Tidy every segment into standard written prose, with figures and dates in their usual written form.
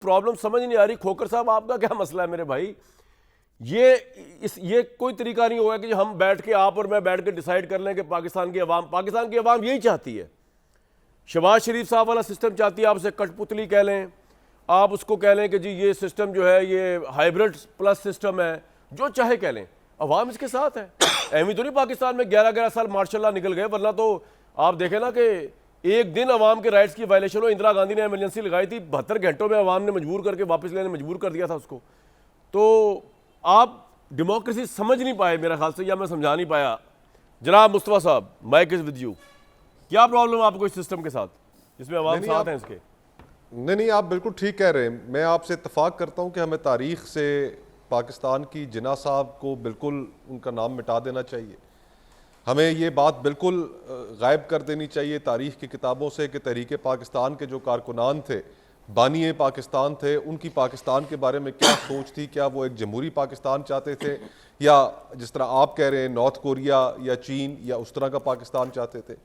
Problem समझ नहीं आ रही। खोकर साहब आपका क्या मसला है मेरे भाई? ये कोई तरीका नहीं होगा कि हम बैठ के, आप और मैं बैठ के डिसाइड कर लें कि पाकिस्तान की अवाम यही चाहती है। शहबाज शरीफ साहब वाला सिस्टम चाहती है, आप उसे कठपुतली कह लें, आप उसको कह लें कि जी ये सिस्टम जो है ये हाइब्रिड प्लस सिस्टम है, जो चाहे कह लें, अवाम इसके साथ है। एवं तो नहीं पाकिस्तान में 11-11 साल मार्शल निकल गए, वरना तो आप देखें ना कि एक दिन अवाम के राइट्स की वायलेशन हो, इंदिरा गांधी ने इमरजेंसी लगाई थी, 72 घंटों में अवाम ने मजबूर करके वापस लेने मजबूर कर दिया था उसको। तो आप डेमोक्रेसी समझ नहीं पाए मेरा ख्याल से, या मैं समझा नहीं पाया। जनाब मुस्तफा साहब, माइक इज विद यू। क्या प्रॉब्लम आपको इस सिस्टम के साथ जिसमें अवाम साथ हैं इसके? नहीं, आप बिल्कुल ठीक कह रहे हैं। मैं आपसे इत्तेफाक करता हूं कि हमें तारीख से पाकिस्तान की जिन्ना साहब को बिल्कुल उनका नाम मिटा देना चाहिए। हमें ये बात बिल्कुल गायब कर देनी चाहिए तारीख की किताबों से कि तहरीक पाकिस्तान के जो कारकुनान थे, बानिए पाकिस्तान थे, उनकी पाकिस्तान के बारे में क्या सोच थी। क्या वो एक जमहूरी पाकिस्तान चाहते थे, या जिस तरह आप कह रहे हैं नॉर्थ कोरिया या चीन या उस तरह का पाकिस्तान चाहते थे?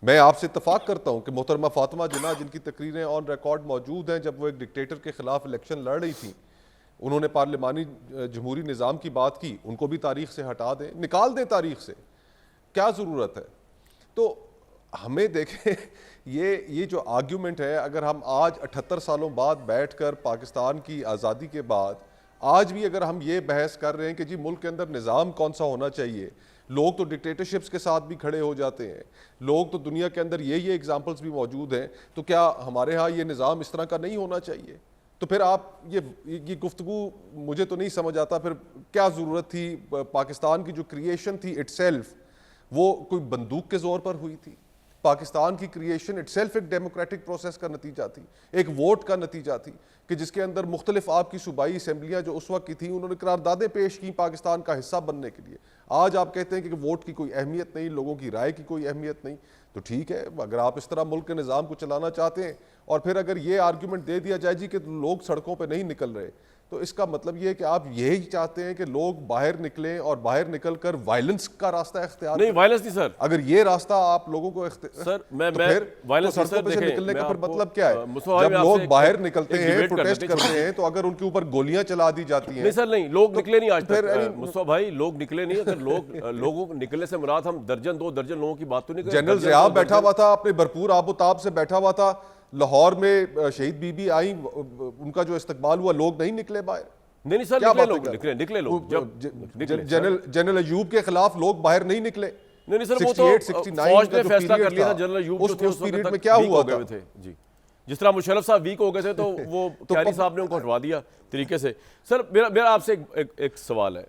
मैं आपसे इत्तफाक करता हूं कि मोहतरमा फातिमा जिन्ना, जिनकी तकरीरें ऑन रिकॉर्ड मौजूद हैं, जब वो एक डिक्टेटर के खिलाफ इलेक्शन लड़ रही थी, उन्होंने पार्लिमानी जमहूरी निज़ाम की बात की, उनको भी तारीख से हटा दें, निकाल दें तारीख से, क्या ज़रूरत है? तो हमें देखें ये जो आर्ग्यूमेंट है, अगर हम आज 78 सालों बाद बैठकर पाकिस्तान की आज़ादी के बाद आज भी अगर हम ये बहस कर रहे हैं कि जी मुल्क के अंदर निज़ाम कौन सा होना चाहिए, लोग तो डिक्टेटरशिप्स के साथ भी खड़े हो जाते हैं, लोग तो दुनिया के अंदर ये एग्जाम्पल्स भी मौजूद हैं, तो क्या हमारे यहाँ ये निज़ाम इस तरह का नहीं होना चाहिए? तो फिर आप ये गुफ्तगू मुझे तो नहीं समझ आता, फिर क्या ज़रूरत थी? पाकिस्तान की जो क्रिएशन थी इटसेल्फ, वो कोई बंदूक के जोर पर हुई थी? पाकिस्तान की क्रिएशन इटसेल्फ एक डेमोक्रेटिक प्रोसेस का नतीजा थी, एक वोट का नतीजा थी, कि जिसके अंदर मुख्तलिफ आपकी सूबाई असम्बलियाँ जो उस वक्त की थी, उन्होंने करारदादें पेश की पाकिस्तान का हिस्सा बनने के लिए। आज आप कहते हैं कि वोट की कोई अहमियत नहीं, लोगों की राय की कोई अहमियत नहीं। तो ठीक है, अगर आप इस तरह मुल्क के निज़ाम को चलाना चाहते हैं, और फिर अगर ये आर्ग्यूमेंट दे दिया जाए जी कि लोग सड़कों पर नहीं निकल रहे, तो इसका मतलब ये है कि आप यही चाहते हैं कि लोग बाहर निकलें और बाहर निकलकर वायलेंस का रास्ता इख्तियार नहीं, वायलेंस नहीं सर। अगर ये रास्ता आप लोगों को सर मैं फिर वायलेंस तो सड़कों पे से निकलने का फिर मतलब क्या है? जब लोग बाहर निकलते हैं, प्रोटेस्ट करते हैं, तो अगर उनके ऊपर गोलियां चला दी जाती हैं। नहीं सर, नहीं, लोग निकले नहीं आज तक मुस्तफा भाई, लोग निकले नहीं। अगर लोगों को निकलने से मुराद हम दर्जन 2 दर्जन लोगों की बात तो नहीं कर रहे। जनरल ज़िया बैठा हुआ था, अपने भरपूर आबोताब से बैठा हुआ था लाहौर में, शहीद बीबी आई, उनका जो इस्तकबाल हुआ, लोग नहीं निकले बाहर। नहीं सर, निकले लोग। जब जनरल अयूब के खिलाफ लोग बाहर नहीं निकले। नहीं सर, वो तो फौज ने फैसला कर लिया था। जनरल अयूब जो थे उस पीरियड में क्या हुआ थे जी, जिस तरह मुशर्रफ साहब वीक हो गए थे, तो वो क्यारी साहब ने उनको हटवा दिया तरीके से। सर मेरा आपसे एक सवाल है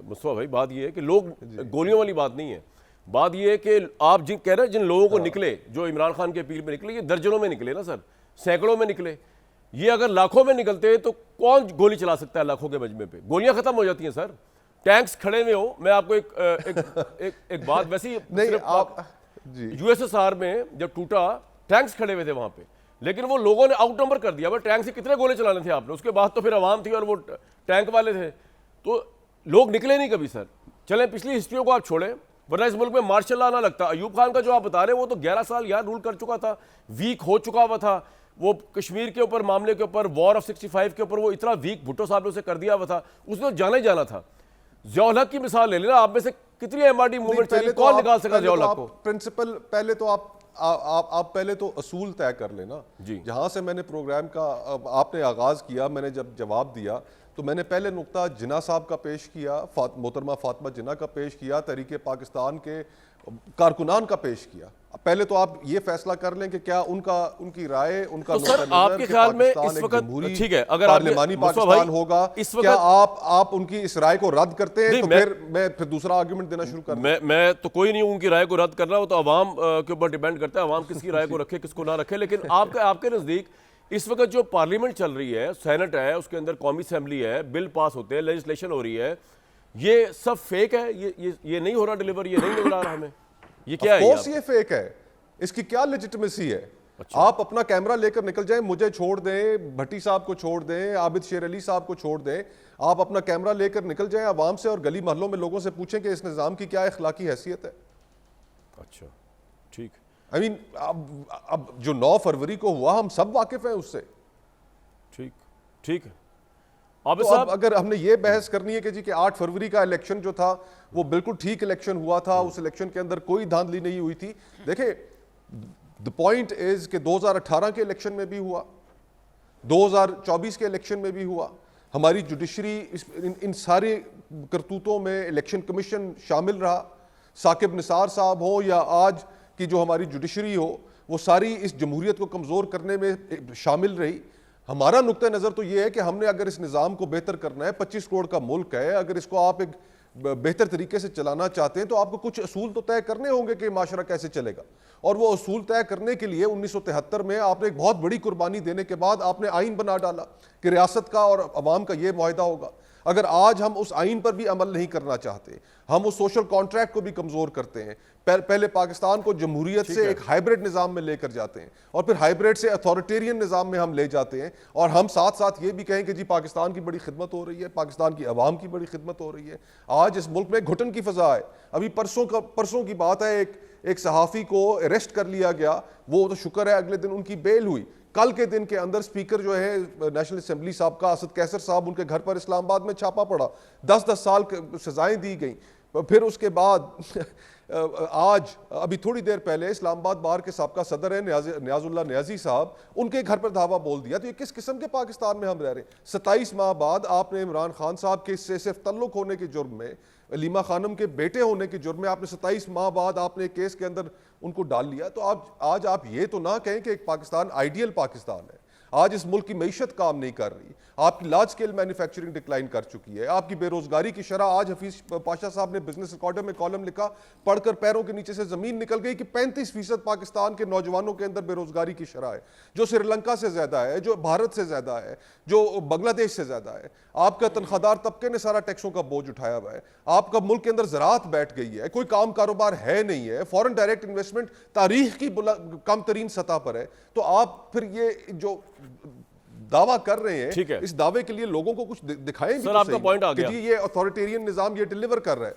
मुस्तफा भाई, बात ये है कि लोग, गोलियों वाली बात नहीं है, बात ये है कि आप जिन कह रहे हैं जिन लोगों को निकले, जो इमरान खान के अपील में निकले, ये दर्जनों में निकले ना सर, सैकड़ों में निकले। ये अगर लाखों में निकलते हैं तो कौन गोली चला सकता है? लाखों के मजमे पे गोलियां खत्म हो जाती हैं सर, टैंक्स खड़े हुए हो। मैं आपको एक बात, वैसे ही आप यूएसएसआर में जब टूटा, टैंक्स खड़े हुए थे वहां पे, लेकिन वो लोगों ने आउट नंबर कर दिया। बट टैंक से कितने गोले चलाने थे आपने? उसके बाद तो फिर अवाम थी और वो टैंक वाले थे, तो लोग निकले नहीं कभी सर। चलें पिछली हिस्ट्रियों को आप छोड़ें, वरना इस मुल्क में मार्शल लॉ ना लगता। अयूब खान का जो आप बता रहे हैं, वो तो 11 साल यार रूल कर चुका था, वीक हो चुका हुआ था। वो कश्मीर के ऊपर मामले के ऊपर, वॉर ऑफ 65 के ऊपर वो इतना वीक भुट्टो साहब ने उसे कर दिया हुआ था, उसने तो जाना ही जाना था। ज़िया-उल हक की मिसाल ले लेना, आप में से कितनी एमआरडी मूवमेंट चली, कौन निकाल सका ज़िया-उल हक को? प्रिंसिपल पहले तो आप पहले तो असूल तय कर लेना जी। जहां से मैंने प्रोग्राम का आपने आगाज किया, मैंने जब जवाब दिया तो मैंने पहले नुक्ता जिन्ना साहब का पेश किया, मोहतरमा फातिमा जिन्ना का पेश किया, तहरीक पाकिस्तान के कारकुनान का पेश किया। पहले तो आप ये फैसला कर लें कि क्या उनकी राय, उनका तो सर आपके ख्याल में इस वक्त ठीक है, अगर पार्लिमानी पाकिस्तान होगा, क्या आप उनकी इस राय को रद्द करते हैं? तो फिर दूसरा आर्गुमेंट देना शुरू कर। मैं तो कोई नहीं हूं उनकी राय को रद्द करना, वो तो अवाम के ऊपर डिपेंड करता है, अवाम किसकी राय को रखे किसको ना रखे। लेकिन आपके नजदीक इस वक्त जो पार्लियामेंट चल रही है, सेनेट है, उसके अंदर कौमी असेंबली है, बिल पास होते हैं, लेजिस्लेशन हो रही है, ये सब फेक है? ये नहीं हो रहा डिलीवर, ये नहीं नजर आ रहा हमें, ये क्या है? ये फेक है, इसकी क्या लेजिटिमेसी है? अच्छा। आप अपना कैमरा लेकर निकल जाएं, मुझे छोड़ दें, भट्टी साहब को छोड़ दें, आबिद शेर अली साहब को छोड़ दें, आप अपना कैमरा लेकर निकल जाएं आवाम से और गली मोहल्लों में लोगों से पूछें कि इस निज़ाम की क्या अखलाकी हैसियत है। अच्छा, ठीक। I mean, अब जो 9 फरवरी को हुआ, हम सब वाकिफ हैं उससे। ठीक। ठीक है आबिद तो साहब, अब अगर हमने ये बहस करनी है कि जी कि 8 फरवरी का इलेक्शन जो था वो बिल्कुल ठीक इलेक्शन हुआ था, उस इलेक्शन के अंदर कोई धांधली नहीं हुई थी। देखिए, द पॉइंट इज कि 2018 के इलेक्शन में भी हुआ, 2024 के इलेक्शन में भी हुआ। हमारी जुडिशरी इन सारे करतूतों में इलेक्शन कमीशन शामिल रहा। साकिब निसार साहब हो या आज की जो हमारी जुडिशरी हो, वो सारी इस जमहूरियत को कमज़ोर करने में शामिल रही। हमारा नुक्ता नज़र तो ये है कि हमने अगर इस निज़ाम को बेहतर करना है, 25 करोड़ का मुल्क है, अगर इसको आप एक बेहतर तरीके से चलाना चाहते हैं तो आपको कुछ असूल तो तय करने होंगे कि माशरा कैसे चलेगा। और वो असूल तय करने के लिए 1973 में आपने एक बहुत बड़ी कुर्बानी देने के बाद आपने आइन बना डाला कि रियासत का और अवाम का ये मुआहदा होगा। अगर आज हम उस आइन पर भी अमल नहीं करना चाहते, हम उस सोशल कॉन्ट्रैक्ट को भी कमज़ोर करते हैं, पहले पाकिस्तान को जमहूरियत से एक हाइब्रिड निज़ाम में लेकर जाते हैं और फिर हाइब्रिड से अथॉरिटेरियन निज़ाम में हम ले जाते हैं, और हम साथ साथ ये भी कहें कि जी पाकिस्तान की बड़ी खिदमत हो रही है, पाकिस्तान की अवाम की बड़ी खिदमत हो रही है। आज इस मुल्क में घुटन की फ़ज़ा है। अभी परसों की बात है, एक सहाफ़ी को अरेस्ट कर लिया गया, वो तो शुक्र है अगले दिन उनकी बेल हुई। कल के दिन के अंदर स्पीकर जो है नेशनल असेंबली साहब का, असद कैसर साहब, उनके घर पर इस्लामाबाद में छापा पड़ा, 10-10 साल सजाएं दी गई। फिर उसके बाद आज अभी थोड़ी देर पहले इस्लामाबाद बार के साबका सदर है न्याजुल्लाह न्याजी साहब, उनके घर पर धावा बोल दिया। तो ये किस किस्म के पाकिस्तान में हम रह रहे हैं? 27 माह बाद आपने इमरान खान साहब के इससे सिर्फ तल्लुक होने के जुर्म में, लीमा खानम के बेटे होने के जुर्म में आपने 27 माह बाद आपने केस के अंदर उनको डाल लिया। तो आज आप ये तो ना कहें कि एक पाकिस्तान आइडियल पाकिस्तान है। आज इस मुल्क की मईशत काम नहीं कर रही, आपकी लार्ज स्केल मैन्युफैक्चरिंग डिक्लाइन कर चुकी है, आपकी बेरोजगारी की शरह, आज हफीज पाशा साहब ने बिजनेस रिकॉर्डर में कॉलम लिखा, पढ़कर पैरों के नीचे से जमीन निकल गई कि 35% पाकिस्तान के नौजवानों के अंदर बेरोजगारी की शरह है, जो श्रीलंका से ज्यादा है, जो भारत से ज्यादा है, जो बांग्लादेश से ज्यादा है। आपका तनख्वाहदार तबके ने सारा टैक्सों का बोझ उठाया हुआ है, आपका मुल्क के अंदर ज़राअत बैठ गई है, कोई काम कारोबार है नहीं है, फॉरेन डायरेक्ट इन्वेस्टमेंट तारीख की कम तरीन सतह पर है। तो आप फिर ये जो दावा कर रहे हैं, इस दावे के लिए लोगों को कुछ दिखाएं भी। सर, आपका पॉइंट आ गया कि ये अथॉरिटेरियन निजाम ये डिलीवर कर रहा है।